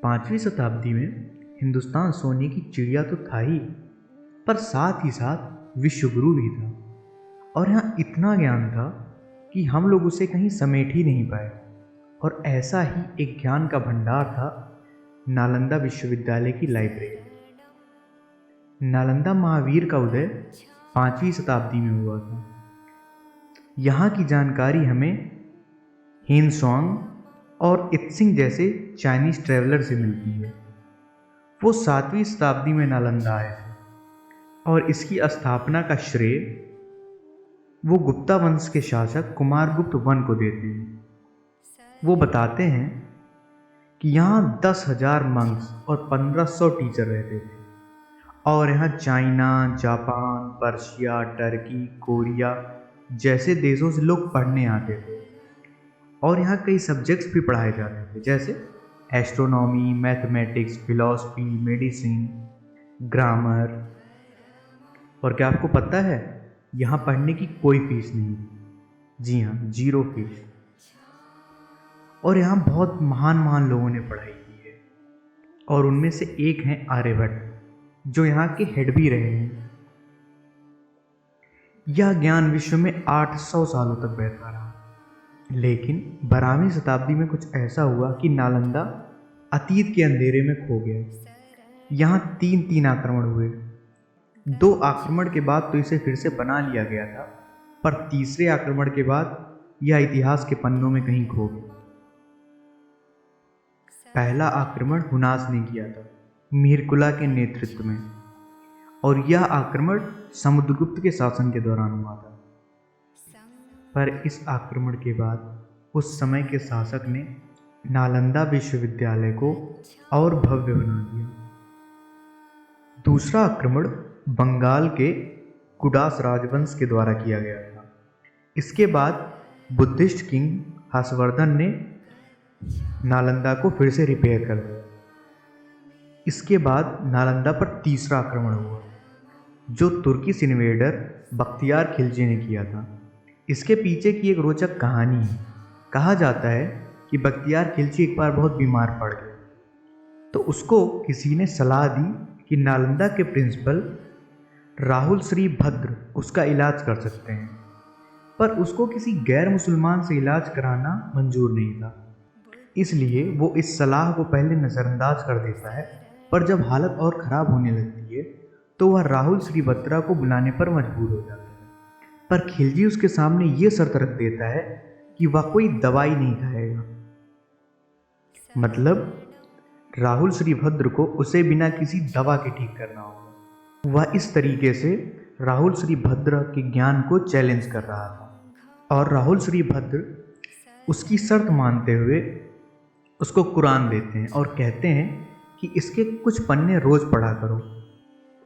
5वीं शताब्दी में हिंदुस्तान सोने की चिड़िया तो था ही, पर साथ ही साथ विश्वगुरु भी था। और यहाँ इतना ज्ञान था कि हम लोग उसे कहीं समेट ही नहीं पाए। और ऐसा ही एक ज्ञान का भंडार था नालंदा विश्वविद्यालय की लाइब्रेरी। नालंदा महावीर का उदय 5वीं शताब्दी में हुआ था। यहाँ की जानकारी हमें हेनसोंग और इत्सिंग जैसे चाइनीज ट्रैवलर से मिलती है। वो 7वीं शताब्दी में नालंदा आए थे और इसकी स्थापना का श्रेय वो गुप्ता वंश के शासक कुमारगुप्त वन को देते हैं। वो बताते हैं कि यहाँ 10,000 मंक्स और 1500 टीचर रहते थे और यहाँ China, Japan, Persia, Turkey, Korea जैसे देशों से लोग पढ़ने आते थे। और यहाँ कई सब्जेक्ट्स भी पढ़ाए जाते थे, जैसे astronomy, mathematics, philosophy, medicine, grammar. और क्या आपको पता है, यहाँ पढ़ने की कोई फीस नहीं। जी हाँ, 0 फीस। और यहाँ बहुत महान महान लोगों ने पढ़ाई की है और उनमें से एक हैं आर्यभट्ट, जो यहाँ के हेड भी रहे हैं। यह ज्ञान विश्व में 800 सालों तक बहता रहा। लेकिन 12वीं शताब्दी में कुछ ऐसा हुआ कि नालंदा अतीत के अंधेरे में खो गया। यहाँ 3 आक्रमण हुए। 2 आक्रमण के बाद तो इसे फिर से बना लिया गया था, पर तीसरे आक्रमण के बाद यह इतिहास के पन्नों में कहीं खो गया। पहला आक्रमण हुनास ने किया था, मिहिरकुला के नेतृत्व में, और यह आक्रमण समुद्रगुप्त के शासन के दौरान हुआ था। पर इस आक्रमण के बाद उस समय के शासक ने नालंदा विश्वविद्यालय को और भव्य बना दिया। दूसरा आक्रमण बंगाल के कुडास राजवंश के द्वारा किया गया था। इसके बाद बुद्धिस्ट किंग हर्षवर्धन ने नालंदा को फिर से रिपेयर कर दिया। इसके बाद नालंदा पर तीसरा आक्रमण हुआ, जो तुर्किश इन्वेडर बख्तियार खिलजी ने किया था। इसके पीछे की एक रोचक कहानी है। कहा जाता है कि बख्तियार खिलजी एक बार बहुत बीमार पड़ गया, तो उसको किसी ने सलाह दी कि नालंदा के प्रिंसिपल राहुल श्री भद्र उसका इलाज कर सकते हैं। पर उसको किसी गैर मुसलमान से इलाज कराना मंजूर नहीं था, इसलिए वो इस सलाह को पहले नज़रअंदाज कर देता है। पर जब हालत और ख़राब होने लगती है तो वह राहुल श्री भद्रा को बुलाने पर मजबूर हो जाता है। पर खिलजी उसके सामने ये शर्त रख देता है कि वह कोई दवाई नहीं खाएगा। मतलब राहुल श्रीभद्र को उसे बिना किसी दवा के ठीक करना होगा। वह इस तरीके से राहुल श्रीभद्र के ज्ञान को चैलेंज कर रहा था और राहुल श्रीभद्र उसकी शर्त मानते हुए उसको कुरान देते हैं और कहते हैं कि इसके कुछ पन्ने रोज पढ़ा करो।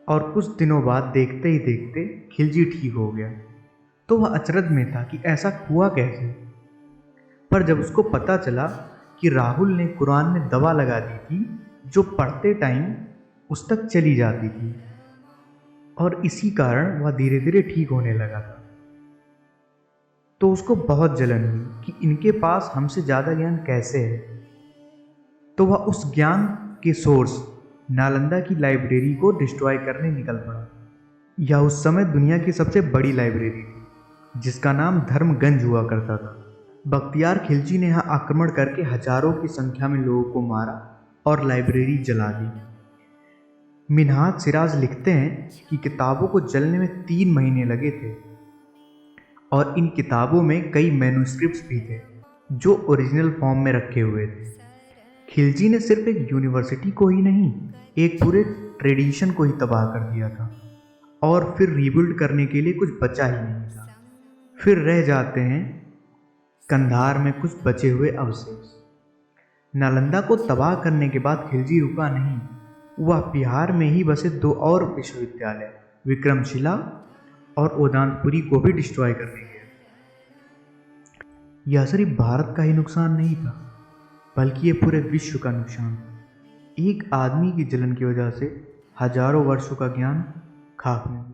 और कुछ दिनों बाद देखते ही देखते खिलजी ठीक हो गया। तो वह अचरज में था कि ऐसा हुआ कैसे। पर जब उसको पता चला कि राहुल ने कुरान में दवा लगा दी थी जो पढ़ते टाइम उस तक चली जाती थी, और इसी कारण वह धीरे धीरे ठीक होने लगा था, तो उसको बहुत जलन हुई कि इनके पास हमसे ज़्यादा ज्ञान कैसे है। तो वह उस ज्ञान के सोर्स नालंदा की लाइब्रेरी को डिस्ट्रॉय करने निकल पड़ा। यह उस समय दुनिया की सबसे बड़ी लाइब्रेरी थी, जिसका नाम धर्मगंज हुआ करता था। बख्तियार खिलजी ने यहाँ आक्रमण करके हजारों की संख्या में लोगों को मारा और लाइब्रेरी जला दी। मिन्हाज सिराज लिखते हैं कि किताबों को जलने में 3 महीने लगे थे और इन किताबों में कई मैन्युस्क्रिप्ट्स भी थे जो ओरिजिनल फॉर्म में रखे हुए थे। खिलजी ने सिर्फ एक यूनिवर्सिटी को ही नहीं, एक पूरे ट्रेडिशन को ही तबाह कर दिया था और फिर रीबिल्ड करने के लिए कुछ बचा ही नहीं था। फिर रह जाते हैं कंधार में कुछ बचे हुए अवशेष। नालंदा को तबाह करने के बाद खिलजी रुका नहीं। वह बिहार में ही बसे 2 और विश्वविद्यालय, विक्रमशिला और ओदानपुरी को भी डिस्ट्रॉय करने गया। यह सिर्फ भारत का ही नुकसान नहीं था, बल्कि ये पूरे विश्व का नुकसान। एक आदमी की जलन की वजह से हजारों वर्षों का ज्ञान खाक में।